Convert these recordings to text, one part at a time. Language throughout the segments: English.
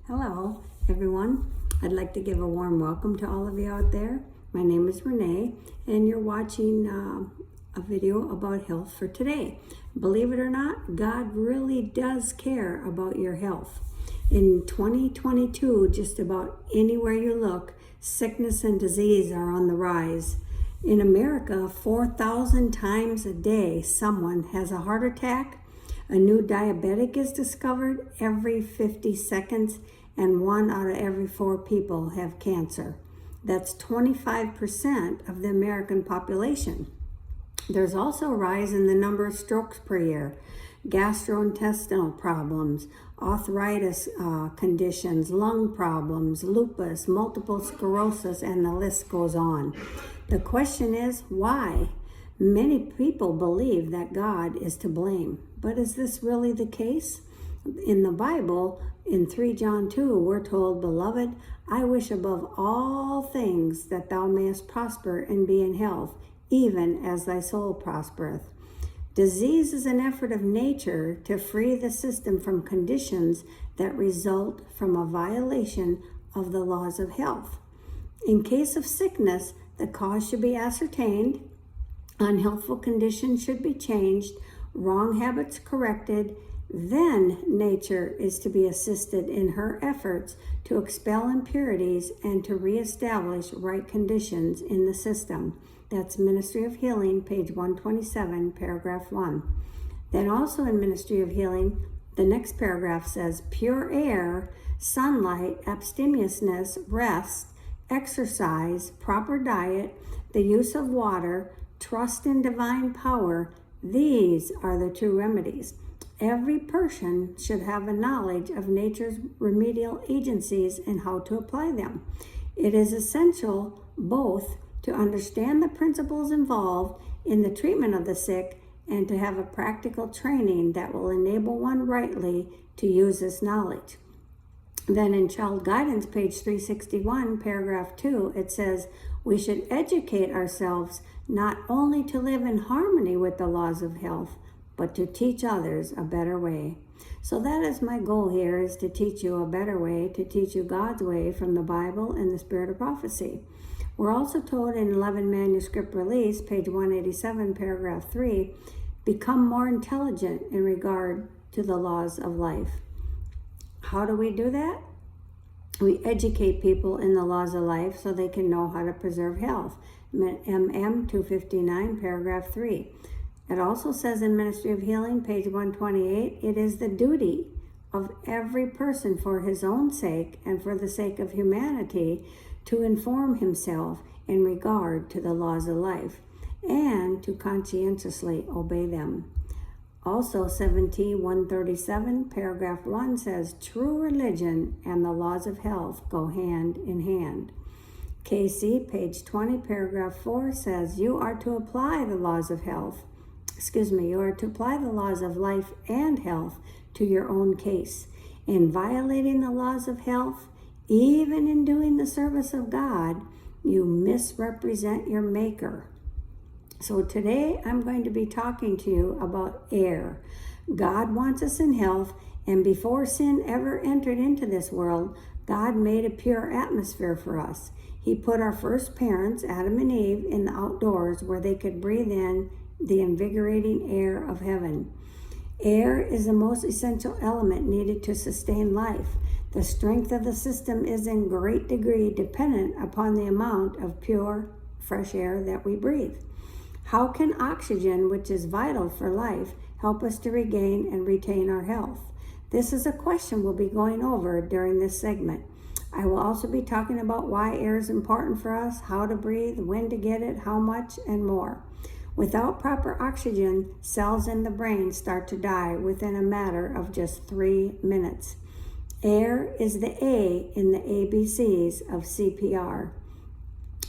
Hello, everyone. I'd like to give a warm welcome to all of you out there. My name is Renee, and you're watching a video about health for today. Believe it or not, God really does care about your health. In 2022, just about anywhere you look, sickness and disease are on the rise. In America, 4,000 times a day, someone has a heart attack. A new diabetic is discovered every 50 seconds, and 1 out of every 4 people have cancer. That's 25% of the American population. There's also a rise in the number of strokes per year, gastrointestinal problems, arthritis conditions, lung problems, lupus, multiple sclerosis, and the list goes on. The question is, why? Many people believe that God is to blame, but is this really the case? In the Bible, in 3 John 2, we're told, "Beloved, I wish above all things that thou mayest prosper and be in health, even as thy soul prospereth." Disease is an effort of nature to free the system from conditions that result from a violation of the laws of health. In case of sickness, the cause should be ascertained, unhealthful conditions should be changed, wrong habits corrected. Then nature is to be assisted in her efforts to expel impurities and to reestablish right conditions in the system. That's Ministry of Healing, page 127, paragraph 1. Then also in Ministry of Healing, the next paragraph says, pure air, sunlight, abstemiousness, rest, exercise, proper diet, the use of water, trust in divine power, these are the true remedies. Every person should have a knowledge of nature's remedial agencies and how to apply them. It is essential both to understand the principles involved in the treatment of the sick and to have a practical training that will enable one rightly to use this knowledge. Then in Child Guidance, page 361, paragraph 2, it says, we should educate ourselves not only to live in harmony with the laws of health, but to teach others a better way. So that is my goal here, is to teach you a better way, to teach you God's way from the Bible and the Spirit of Prophecy. We're also told in 11 Manuscript Release, page 187, paragraph 3, become more intelligent in regard to the laws of life. How do we do that? We educate people in the laws of life so they can know how to preserve health. MM 259, paragraph 3. It also says in Ministry of Healing, page 128, it is the duty of every person for his own sake and for the sake of humanity to inform himself in regard to the laws of life and to conscientiously obey them. Also, 7T 137, paragraph 1 says, true religion and the laws of health go hand in hand. KC, page 20, paragraph 4 says, you are to apply the laws of health. You are to apply the laws of life and health to your own case. In violating the laws of health, even in doing the service of God, you misrepresent your Maker. So today I'm going to be talking to you about air. God wants us in health, and before sin ever entered into this world, God made a pure atmosphere for us. He put our first parents, Adam and Eve, in the outdoors where they could breathe in the invigorating air of heaven. Air is the most essential element needed to sustain life. The strength of the system is in great degree dependent upon the amount of pure, fresh air that we breathe. How can oxygen, which is vital for life, help us to regain and retain our health? This is a question we'll be going over during this segment. I will also be talking about why air is important for us, how to breathe, when to get it, how much, and more. Without proper oxygen, cells in the brain start to die within a matter of just 3 minutes. Air is the A in the ABCs of CPR.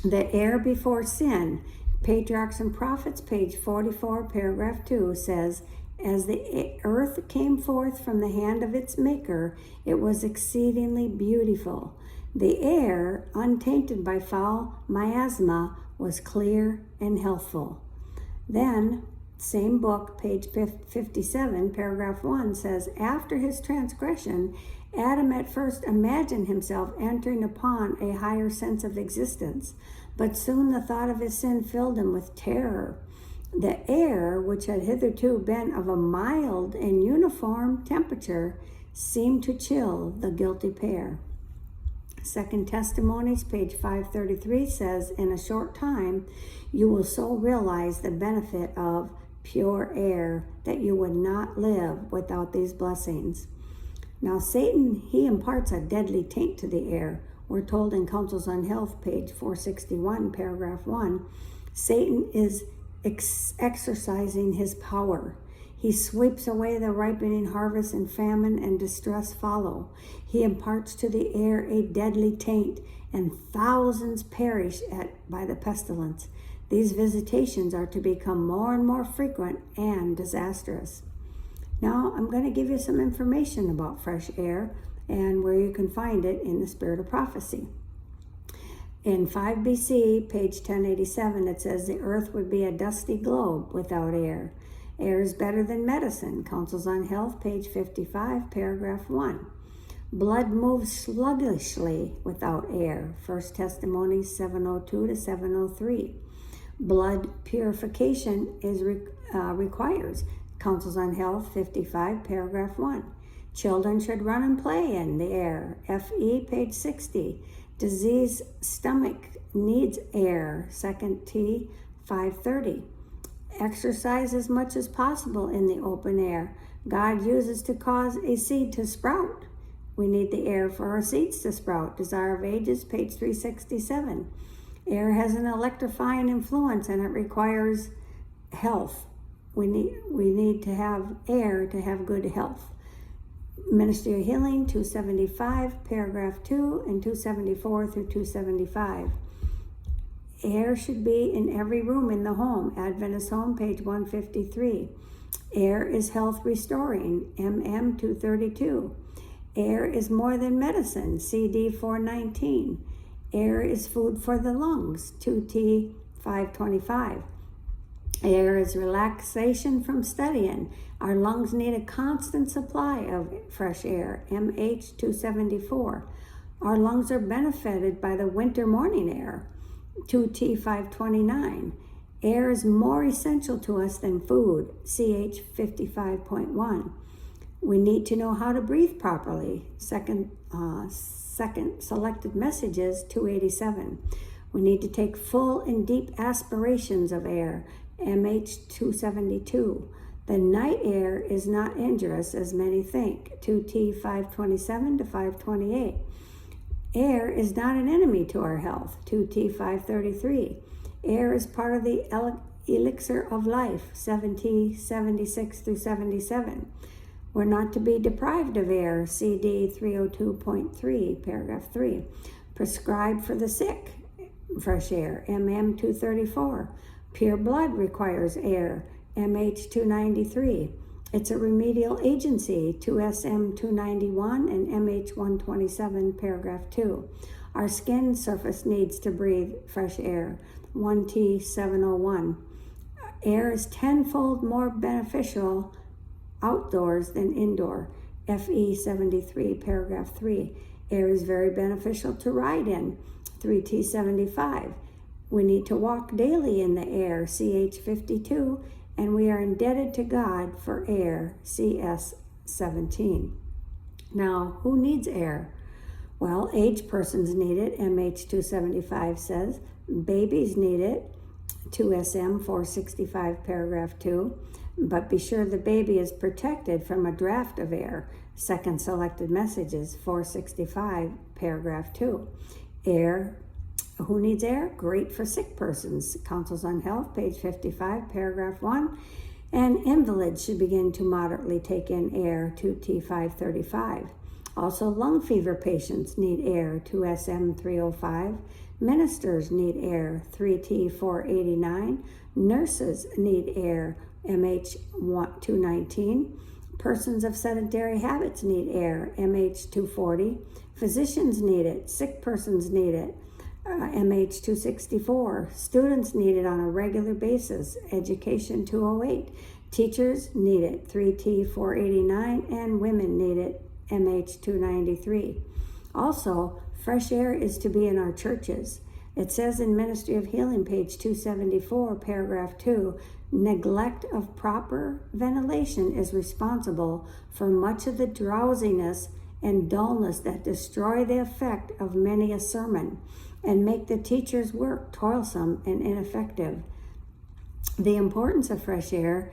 The air before sin, Patriarchs and Prophets, page 44, paragraph 2 says, as the earth came forth from the hand of its maker, it was exceedingly beautiful. The air, untainted by foul miasma, was clear and healthful. Then, same book, page 57, paragraph 1 says, after his transgression Adam at first imagined himself entering upon a higher sense of existence, but soon the thought of his sin filled him with terror. The air, which had hitherto been of a mild and uniform temperature, seemed to chill the guilty pair. Second Testimonies, page 533, says, in a short time, you will so realize the benefit of pure air that you would not live without these blessings. Now, Satan, he imparts a deadly taint to the air. We're told in Counsels on Health, page 461, paragraph 1, Satan is exercising his power. He sweeps away the ripening harvest, and famine and distress follow. He imparts to the air a deadly taint, and thousands perish by the pestilence. These visitations are to become more and more frequent and disastrous. Now, I'm going to give you some information about fresh air and where you can find it in the Spirit of Prophecy. In 5 BC, page 1087, it says the earth would be a dusty globe without air. Air is better than medicine. Counsels on Health, page 55, paragraph 1. Blood moves sluggishly without air. First Testimonies 702 to 703. Blood purification requires. Counsels on Health, 55, paragraph 1. Children should run and play in the air. FE, page 60. Diseased stomach needs air. 2 T, 530. Exercise as much as possible in the open air. God uses to cause a seed to sprout. We need the air for our seeds to sprout. Desire of Ages, page 367. Air has an electrifying influence and it requires health. We need to have air to have good health. Ministry of Healing, 275, paragraph 2, and 274 through 275. Air should be in every room in the home. Adventist Home, page 153. Air is health restoring. MM 232. Air is more than medicine. CD 419. Air is food for the lungs. 2T 525. Air is relaxation from studying. Our lungs need a constant supply of fresh air. MH 274. Our lungs are benefited by the winter morning air. 2T 529. Air is more essential to us than food. CH 55.1. We need to know how to breathe properly. Second Selected Messages 287. We need to take full and deep aspirations of air. MH 272. The night air is not injurious as many think. 2T 527 to 528. Air is not an enemy to our health. 2T 533. Air is part of the elixir of life. 7T 76 through 77. We're not to be deprived of air. CD 302.3, paragraph 3. Prescribed for the sick. Fresh air. MM 234. Pure blood requires air. MH 293. It's a remedial agency. 2SM 291 and MH 127, paragraph 2. Our skin surface needs to breathe fresh air. 1T 701. Air is tenfold more beneficial outdoors than indoor. FE 73, paragraph 3. Air is very beneficial to ride in. 3T 75. We need to walk daily in the air. CH 52. And we are indebted to God for air. CS 17. Now, who needs air? Well, aged persons need it. MH 275 says. Babies need it. 2SM 465, paragraph 2. But be sure the baby is protected from a draft of air. Second Selected Messages 465, paragraph 2. Air. Who needs air? Great for sick persons. Counsels on Health, page 55, paragraph 1. And invalids should begin to moderately take in air. 2T 535. Also, lung fever patients need air. 2SM 305. Ministers need air. 3T 489. Nurses need air. MH 219. Persons of sedentary habits need air. MH 240. Physicians need it. Sick persons need it. MH 264. Students need it on a regular basis. Education 208. Teachers need it. 3T 489. And women need it. MH293. Also, fresh air is to be in our churches. It says in Ministry of Healing, page 274, paragraph 2, neglect of proper ventilation is responsible for much of the drowsiness and dullness that destroy the effect of many a sermon and make the teacher's work toilsome and ineffective. The importance of fresh air,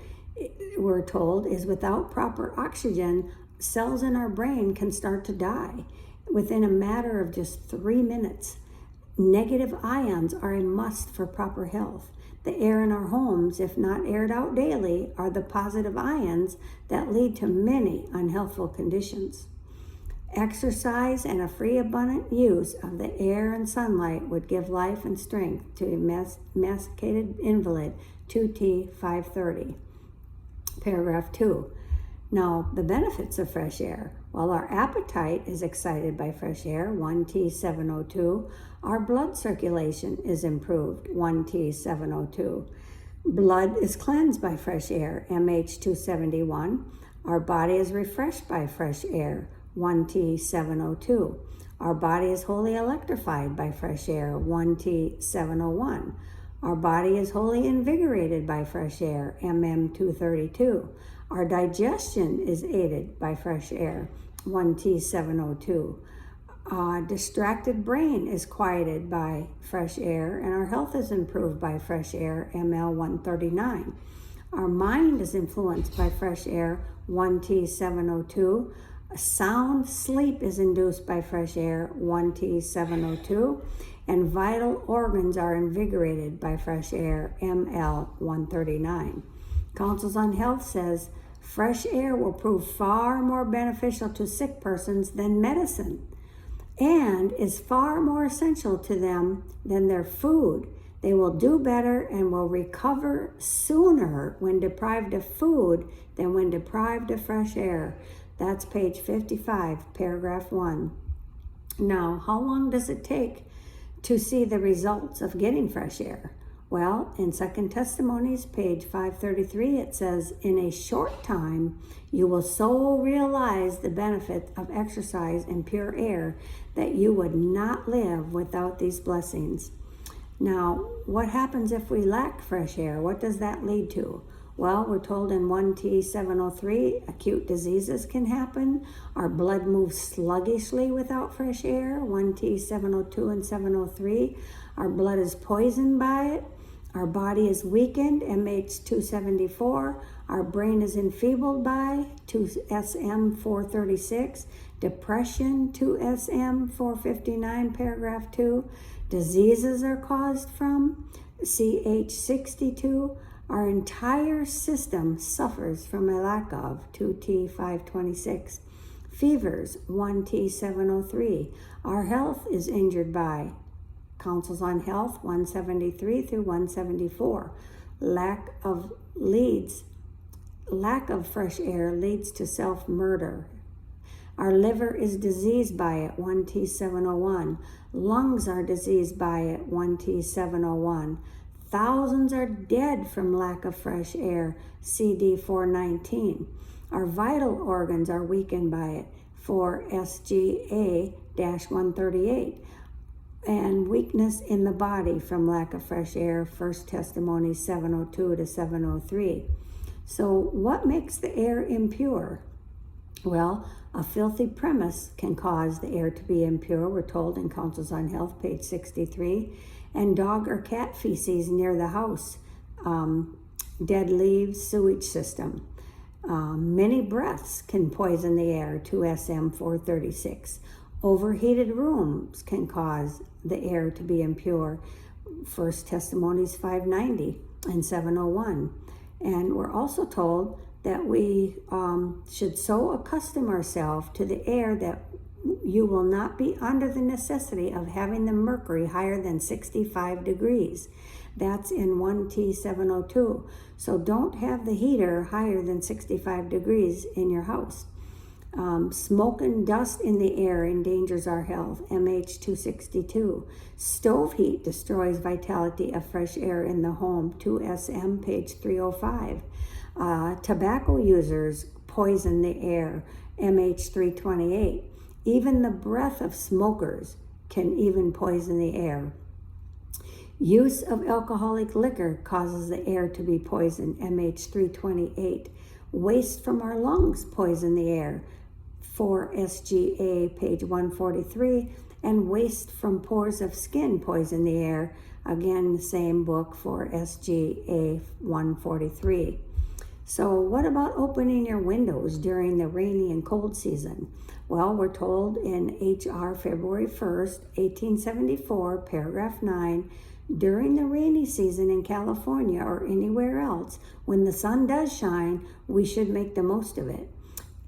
we're told, is without proper oxygen, cells in our brain can start to die within a matter of just 3 minutes. Negative ions are a must for proper health. The air in our homes, if not aired out daily, are the positive ions that lead to many unhealthful conditions. Exercise and a free abundant use of the air and sunlight would give life and strength to a emaciated invalid, 2T 530. Paragraph 2. Now, the benefits of fresh air. While our appetite is excited by fresh air, 1T 702, our blood circulation is improved, 1T 702. Blood is cleansed by fresh air, MH 271. Our body is refreshed by fresh air, 1T 702. Our body is wholly electrified by fresh air, 1T 701. Our body is wholly invigorated by fresh air, MM 232. Our digestion is aided by fresh air, 1T 702. Distracted brain is quieted by fresh air, and our health is improved by fresh air, ML 139. Our mind is influenced by fresh air, 1T 702. A sound sleep is induced by fresh air, 1T 702. And vital organs are invigorated by fresh air, ML 139. Councils on Health says fresh air will prove far more beneficial to sick persons than medicine and is far more essential to them than their food. They will do better and will recover sooner when deprived of food than when deprived of fresh air. That's page 55, paragraph 1. Now, how long does it take to see the results of getting fresh air? Well, in Second Testimonies, page 533, it says, in a short time, you will so realize the benefit of exercise and pure air that you would not live without these blessings. Now, what happens if we lack fresh air? What does that lead to? Well, we're told in 1T 703, acute diseases can happen. Our blood moves sluggishly without fresh air, 1T 702 and 703. Our blood is poisoned by it. Our body is weakened, MH 274. Our brain is enfeebled by 2SM 436. Depression, 2SM 459, paragraph 2. Diseases are caused from CH 62. Our entire system suffers from a lack of 2T 526. Fevers, 1T 703. Our health is injured by Councils on Health, 173 through 174. Lack of fresh air leads to self-murder. Our liver is diseased by it, 1T 701. Lungs are diseased by it, 1T 701. Thousands are dead from lack of fresh air, CD 419. Our vital organs are weakened by it, 4SGA-138. And weakness in the body from lack of fresh air, First Testimonies 702 to 703. So what makes the air impure? Well, a filthy premise can cause the air to be impure, we're told in Councils on Health, page 63. And dog or cat feces near the house, dead leaves, sewage system. Many breaths can poison the air, 2SM 436. Overheated rooms can cause the air to be impure, First Testimonies 590 and 701. And we're also told that we should so accustom ourselves to the air that you will not be under the necessity of having the mercury higher than 65 degrees. That's in 1T 702. So don't have the heater higher than 65 degrees in your house. Smoke and dust in the air endangers our health, MH 262. Stove heat destroys vitality of fresh air in the home, 2SM, page 305. Tobacco users poison the air, MH328. Even the breath of smokers can even poison the air. Use of alcoholic liquor causes the air to be poisoned, MH328. Waste from our lungs poison the air, 4SGA, page 143. And waste from pores of skin poison the air, again, the same book, 4SGA 143. So what about opening your windows during the rainy and cold season? Well, we're told in HR February 1st, 1874, paragraph 9, during the rainy season in California or anywhere else, when the sun does shine, we should make the most of it.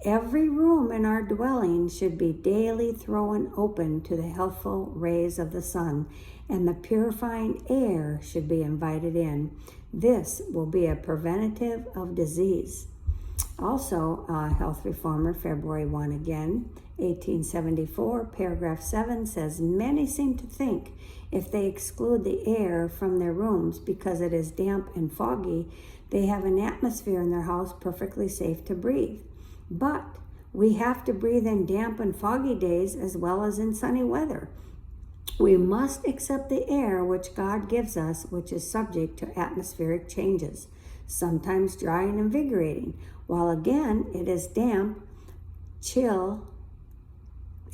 Every room in our dwelling should be daily thrown open to the healthful rays of the sun, and the purifying air should be invited in. This will be a preventative of disease. Also, Health Reformer, February 1 again, 1874, paragraph 7 says, many seem to think if they exclude the air from their rooms because it is damp and foggy, they have an atmosphere in their house perfectly safe to breathe. But we have to breathe in damp and foggy days as well as in sunny weather. We must accept the air which God gives us, which is subject to atmospheric changes, sometimes dry and invigorating, while again it is damp, chill,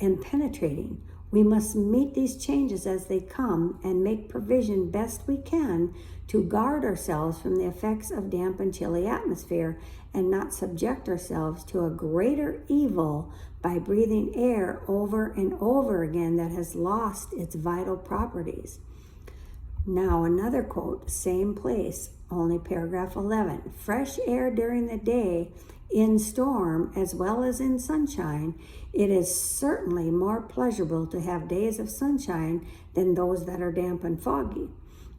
and penetrating. We must meet these changes as they come and make provision best we can to guard ourselves from the effects of damp and chilly atmosphere and not subject ourselves to a greater evil by breathing air over and over again that has lost its vital properties. Now another quote, same place, only paragraph 11. Fresh air during the day in storm as well as in sunshine. It is certainly more pleasurable to have days of sunshine than those that are damp and foggy.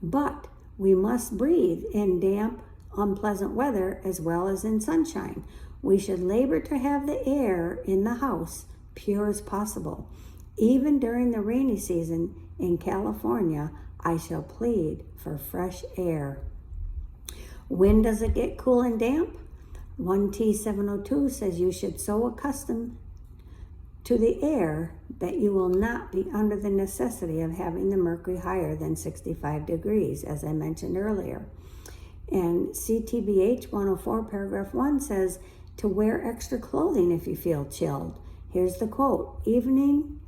But we must breathe in damp, unpleasant weather as well as in sunshine. We should labor to have the air in the house pure as possible. Even during the rainy season in California, I shall plead for fresh air. When does it get cool and damp? 1T702 says you should so accustom to the air that you will not be under the necessity of having the mercury higher than 65 degrees, as I mentioned earlier. And CTBH 104 paragraph 1 says to wear extra clothing if you feel chilled. Here's the quote, evening,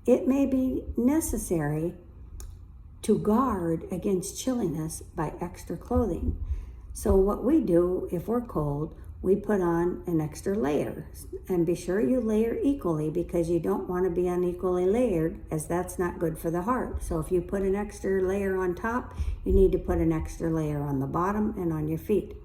it may be necessary to guard against chilliness by extra clothing. So what we do if we're cold, we put on an extra layer, and be sure you layer equally because you don't want to be unequally layered, as that's not good for the heart. So if you put an extra layer on top, you need to put an extra layer on the bottom and on your feet.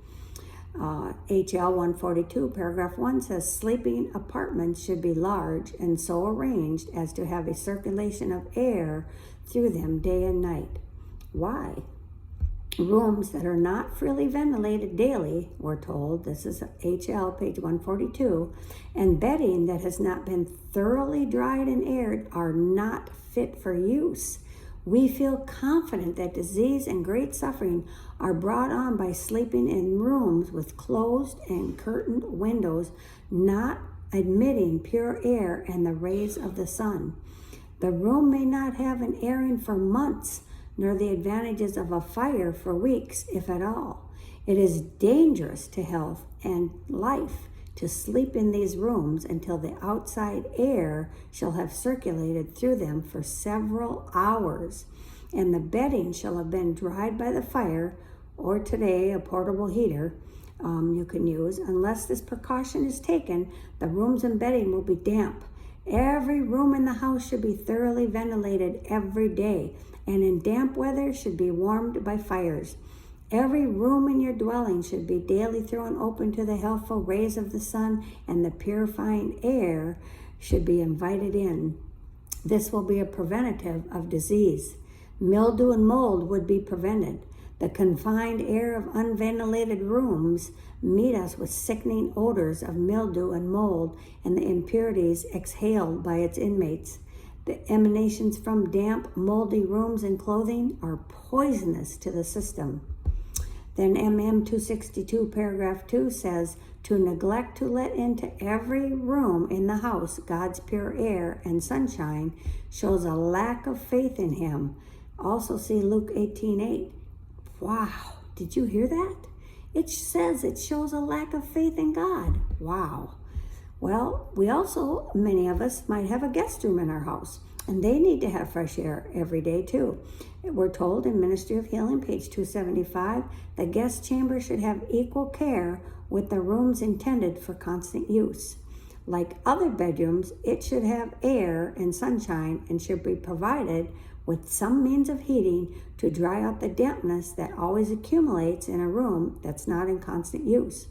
HL 142 paragraph 1 says sleeping apartments should be large and so arranged as to have a circulation of air through them day and night. Why? Rooms that are not freely ventilated daily, we're told, this is HL page 142, and bedding that has not been thoroughly dried and aired are not fit for use. We feel confident that disease and great suffering are brought on by sleeping in rooms with closed and curtained windows, not admitting pure air and the rays of the sun. The room may not have an airing for months, nor the advantages of a fire for weeks, if at all. It is dangerous to health and life to sleep in these rooms until the outside air shall have circulated through them for several hours, and the bedding shall have been dried by the fire, or today a portable heater you can use. Unless this precaution is taken, the rooms and bedding will be damp. Every room in the house should be thoroughly ventilated every day, and in damp weather should be warmed by fires. Every room in your dwelling should be daily thrown open to the healthful rays of the sun, and the purifying air should be invited in. This will be a preventative of disease. Mildew and mold would be prevented. The confined air of unventilated rooms meet us with sickening odors of mildew and mold and the impurities exhaled by its inmates. The emanations from damp, moldy rooms and clothing are poisonous to the system. Then MM 262 paragraph 2 says, to neglect to let into every room in the house God's pure air and sunshine shows a lack of faith in him. Also see Luke 18:8. Wow, did you hear that? It says it shows a lack of faith in God. Wow. Well, many of us might have a guest room in our house, and they need to have fresh air every day too. We're told in Ministry of Healing, page 275, the guest chamber should have equal care with the rooms intended for constant use. Like other bedrooms, it should have air and sunshine and should be provided with some means of heating to dry out the dampness that always accumulates in a room that's not in constant use.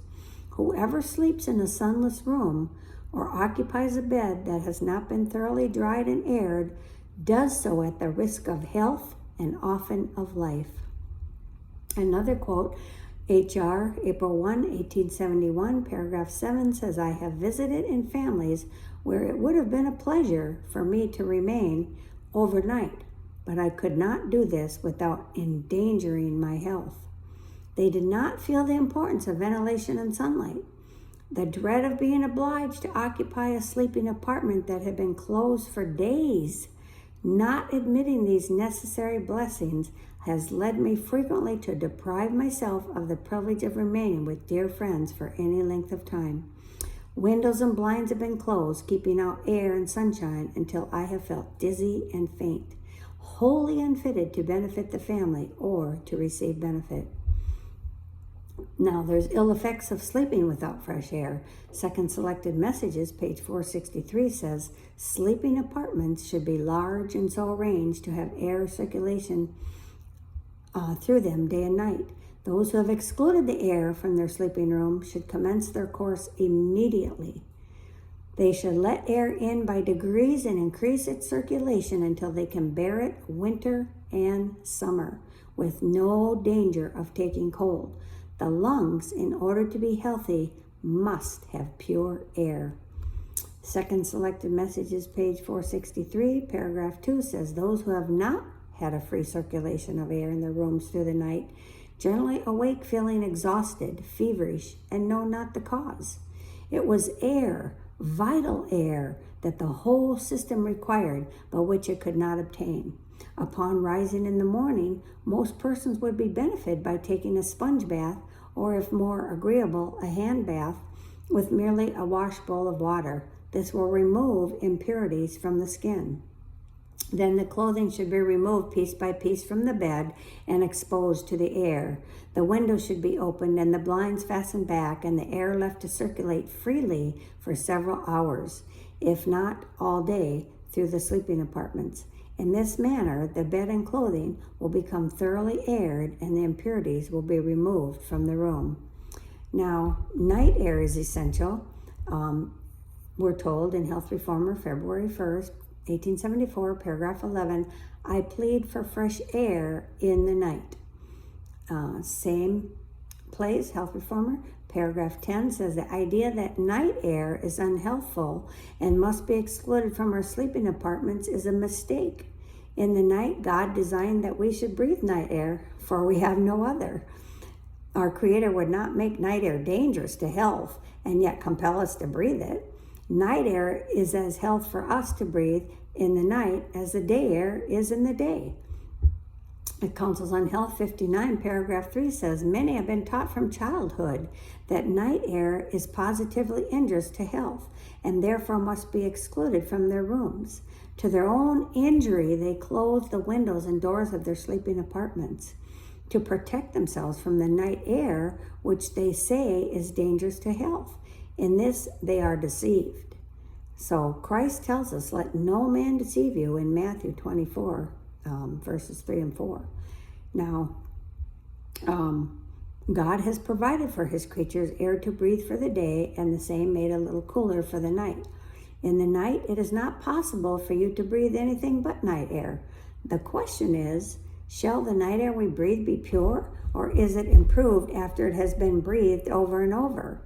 Whoever sleeps in a sunless room or occupies a bed that has not been thoroughly dried and aired does so at the risk of health and often of life. Another quote, HR, April 1, 1871, paragraph 7 says, I have visited in families where it would have been a pleasure for me to remain overnight, but I could not do this without endangering my health. They did not feel the importance of ventilation and sunlight. The dread of being obliged to occupy a sleeping apartment that had been closed for days, not admitting these necessary blessings, has led me frequently to deprive myself of the privilege of remaining with dear friends for any length of time. Windows and blinds have been closed, keeping out air and sunshine until I have felt dizzy and faint, wholly unfitted to benefit the family or to receive benefit. Now, there's ill effects of sleeping without fresh air. Second Selected Messages, page 463 says, sleeping apartments should be large and so arranged to have air circulation through them day and night. Those who have excluded the air from their sleeping room should commence their course immediately. They should let air in by degrees and increase its circulation until they can bear it winter and summer with no danger of taking cold. The lungs, in order to be healthy, must have pure air. Second Selected Messages, page 463, paragraph 2 says, those who have not had a free circulation of air in their rooms through the night generally awake feeling exhausted, feverish, and know not the cause. It was air, vital air, that the whole system required, but which it could not obtain. Upon rising in the morning, most persons would be benefited by taking a sponge bath, or if more agreeable, a hand bath, with merely a wash bowl of water. This will remove impurities from the skin. Then the clothing should be removed piece by piece from the bed and exposed to the air. The windows should be opened and the blinds fastened back and the air left to circulate freely for several hours, if not all day, through the sleeping apartments. In this manner, the bed and clothing will become thoroughly aired and the impurities will be removed from the room. Now, night air is essential. We're told in Health Reformer, February 1st, 1874, paragraph 11, I plead for fresh air in the night. Same place, Health Reformer, paragraph 10 says the idea that night air is unhealthful and must be excluded from our sleeping apartments is a mistake. In the night, God designed that we should breathe night air, for we have no other. Our Creator would not make night air dangerous to health and yet compel us to breathe it. Night air is as health for us to breathe in the night as the day air is in the day. The Councils on Health 59, paragraph 3 says, many have been taught from childhood that night air is positively injurious to health and therefore must be excluded from their rooms. To their own injury, they close the windows and doors of their sleeping apartments to protect themselves from the night air, which they say is dangerous to health. In this, they are deceived. So Christ tells us, let no man deceive you in Matthew 24, verses 3 and 4. Now, God has provided for his creatures air to breathe for the day, and the same made a little cooler for the night. In the night, it is not possible for you to breathe anything but night air. The question is, shall the night air we breathe be pure, or is it improved after it has been breathed over and over?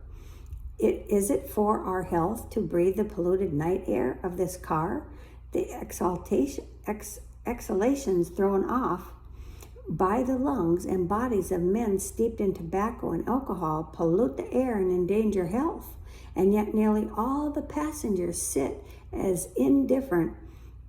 Is it for our health to breathe the polluted night air of this car? The exhalations thrown off by the lungs and bodies of men steeped in tobacco and alcohol pollute the air and endanger health. And yet nearly all the passengers sit as indifferent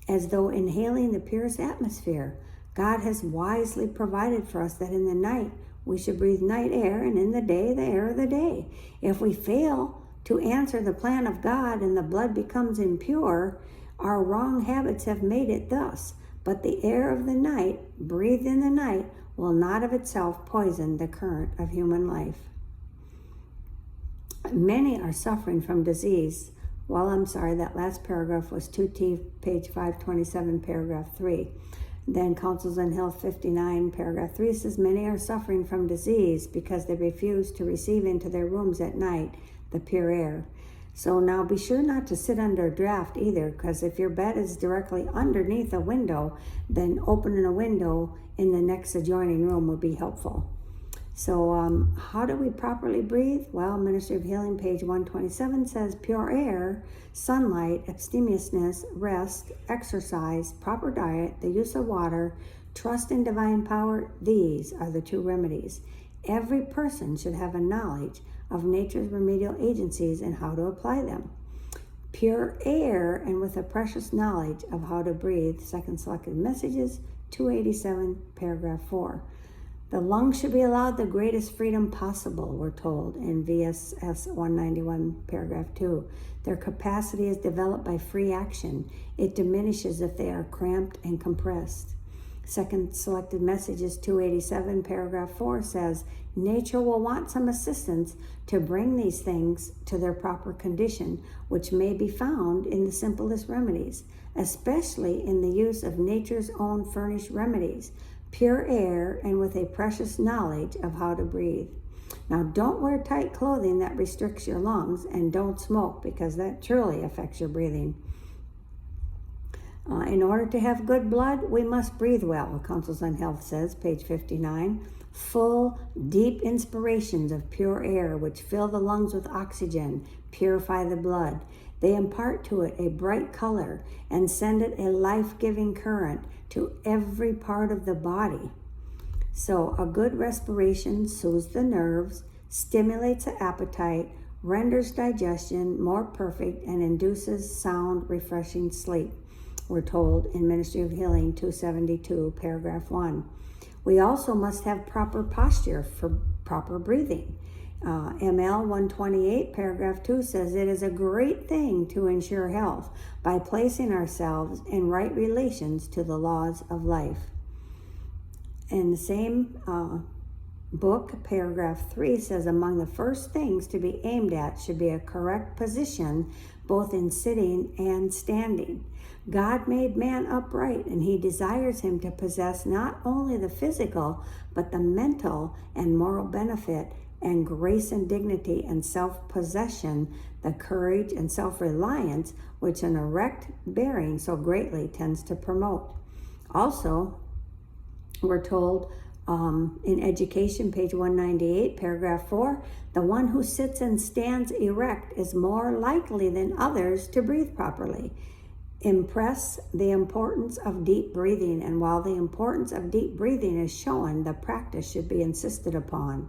as though inhaling the purest atmosphere. God has wisely provided for us that in the night we should breathe night air, and in the day, the air of the day. If we fail to answer the plan of God and the blood becomes impure, our wrong habits have made it thus. But the air of the night, breathed in the night, will not of itself poison the current of human life. Many are suffering from disease. Well, I'm sorry, that last paragraph was 2T, page 527, paragraph 3. Then Counsels on Health 59, paragraph 3 says, many are suffering from disease because they refuse to receive into their rooms at night the pure air. So now be sure not to sit under a draft either, because if your bed is directly underneath a window, then opening a window in the next adjoining room would be helpful. So how do we properly breathe? Well, Ministry of Healing, page 127 says, pure air, sunlight, abstemiousness, rest, exercise, proper diet, the use of water, trust in divine power, these are the two remedies. Every person should have a knowledge of nature's remedial agencies and how to apply them. Pure air, and with a precious knowledge of how to breathe, Second Selected Messages, 287, paragraph 4. The lungs should be allowed the greatest freedom possible, we're told in VSS 191, paragraph 2. Their capacity is developed by free action. It diminishes if they are cramped and compressed. Second Selected Messages 287, paragraph 4 says, nature will want some assistance to bring these things to their proper condition, which may be found in the simplest remedies, especially in the use of nature's own furnished remedies, pure air, and with a precious knowledge of how to breathe. Now, don't wear tight clothing that restricts your lungs, and don't smoke, because that truly affects your breathing. In order to have good blood, we must breathe well, Counsels on Health says, page 59. Full, deep inspirations of pure air, which fill the lungs with oxygen, purify the blood. They impart to it a bright color and send it a life-giving current to every part of the body. So a good respiration soothes the nerves, stimulates the appetite, renders digestion more perfect, and induces sound, refreshing sleep, we're told in Ministry of Healing 272, paragraph 1. We also must have proper posture for proper breathing. ML 128, paragraph 2 says, it is a great thing to ensure health by placing ourselves in right relations to the laws of life. In the same book, paragraph 3 says, among the first things to be aimed at should be a correct position, both in sitting and standing. God made man upright, and he desires him to possess not only the physical, but the mental and moral benefit and grace and dignity and self-possession, the courage and self-reliance which an erect bearing so greatly tends to promote. Also, we're told in Education, page 198, paragraph 4, the one who sits and stands erect is more likely than others to breathe properly. Impress the importance of deep breathing, and while the importance of deep breathing is shown, the practice should be insisted upon.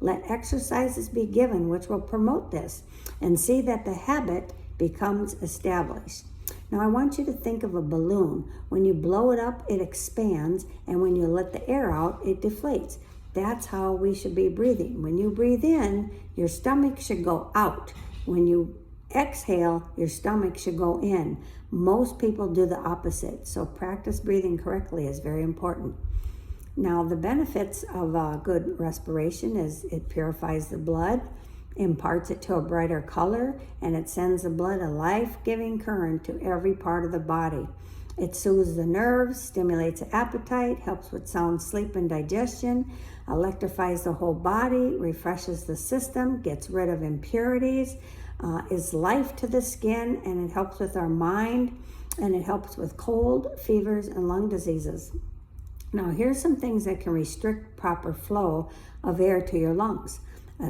Let exercises be given which will promote this, and see that the habit becomes established. Now I want you to think of a balloon. When you blow it up, it expands, and when you let the air out, it deflates. That's how we should be breathing. When you breathe in, your stomach should go out. When you exhale, your stomach should go in. Most people do the opposite, so practice breathing correctly is very important. Now, the benefits of good respiration is it purifies the blood, imparts it to a brighter color, and it sends the blood a life-giving current to every part of the body. It soothes the nerves, stimulates the appetite, helps with sound sleep and digestion, electrifies the whole body, refreshes the system, gets rid of impurities, is life to the skin, and it helps with our mind, and it helps with cold, fevers, and lung diseases. Now, here's some things that can restrict proper flow of air to your lungs.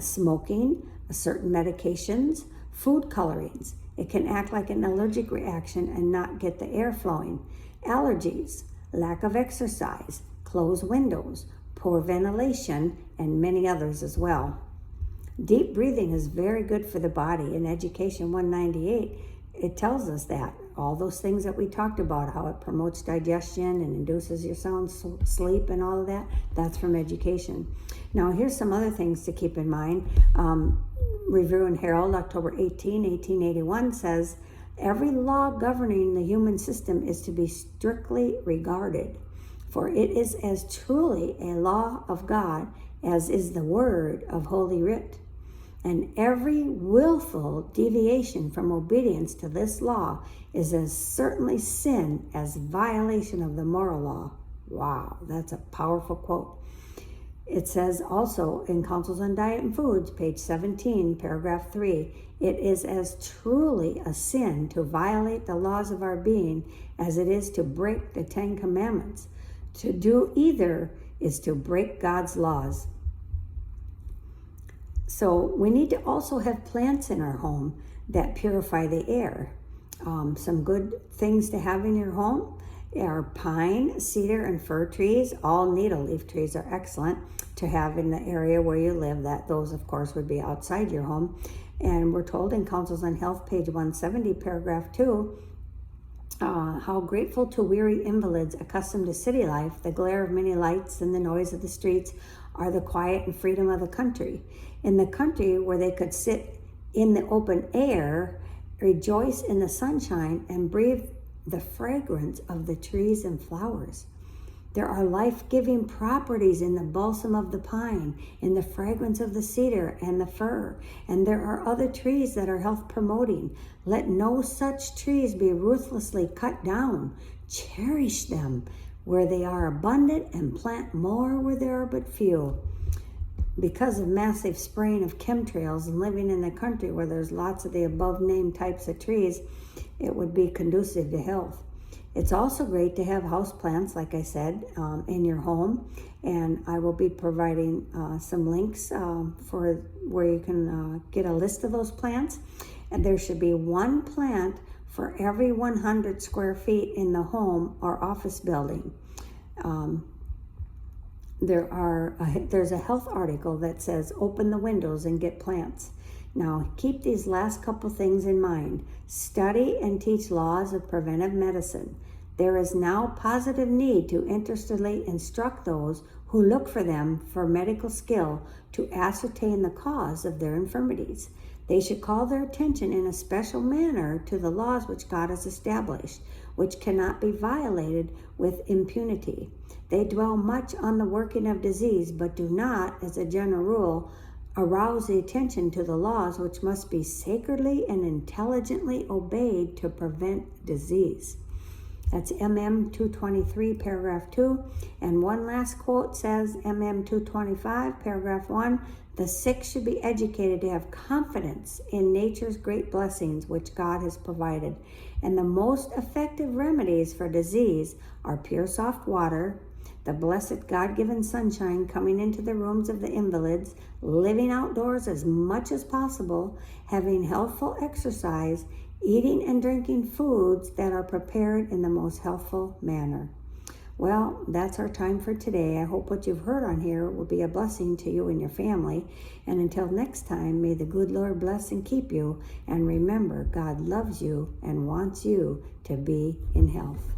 Smoking, certain medications, food colorings. It can act like an allergic reaction and not get the air flowing. Allergies, lack of exercise, close windows, poor ventilation, and many others as well. Deep breathing is very good for the body. In Education 198, it tells us that. All those things that we talked about, how it promotes digestion and induces your sound sleep and all of that, that's from Education. Now, here's some other things to keep in mind. Review and Herald, October 18, 1881 says, every law governing the human system is to be strictly regarded, for it is as truly a law of God as is the word of Holy Writ. And every willful deviation from obedience to this law is as certainly sin as violation of the moral law. Wow, that's a powerful quote. It says also in Counsels on Diet and Foods, page 17, paragraph 3, it is as truly a sin to violate the laws of our being as it is to break the 10 Commandments. To do either is to break God's laws. So we need to also have plants in our home that purify the air. Some good things to have in your home are pine, cedar, and fir trees. All needle leaf trees are excellent to have in the area where you live. Those, of course, would be outside your home. And we're told in Counsels on Health, page 170, paragraph 2, how grateful to weary invalids accustomed to city life, the glare of many lights and the noise of the streets, are the quiet and freedom of the country. In the country where they could sit in the open air, rejoice in the sunshine, and breathe the fragrance of the trees and flowers. There are life-giving properties in the balsam of the pine, in the fragrance of the cedar and the fir, and there are other trees that are health-promoting. Let no such trees be ruthlessly cut down. Cherish them where they are abundant and plant more where there are but few. Because of massive spraying of chemtrails and living in the country where there's lots of the above-named types of trees, it would be conducive to health. It's also great to have houseplants, like I said, in your home, and I will be providing some links for where you can get a list of those plants. And there should be one plant for every 100 square feet in the home or office building. There's a health article that says open the windows and get plants. Now, keep these last couple things in mind. Study and teach laws of preventive medicine. There is now positive need to interestedly instruct those who look for them for medical skill to ascertain the cause of their infirmities. They should call their attention in a special manner to the laws which God has established, which cannot be violated with impunity. They dwell much on the working of disease, but do not, as a general rule, arouse the attention to the laws which must be sacredly and intelligently obeyed to prevent disease. That's MM 223, paragraph 2. And one last quote says, MM 225, paragraph 1, the sick should be educated to have confidence in nature's great blessings which God has provided. And the most effective remedies for disease are pure soft water, the blessed God-given sunshine coming into the rooms of the invalids, living outdoors as much as possible, having healthful exercise, eating and drinking foods that are prepared in the most healthful manner. Well, that's our time for today. I hope what you've heard on here will be a blessing to you and your family. And until next time, may the good Lord bless and keep you. And remember, God loves you and wants you to be in health.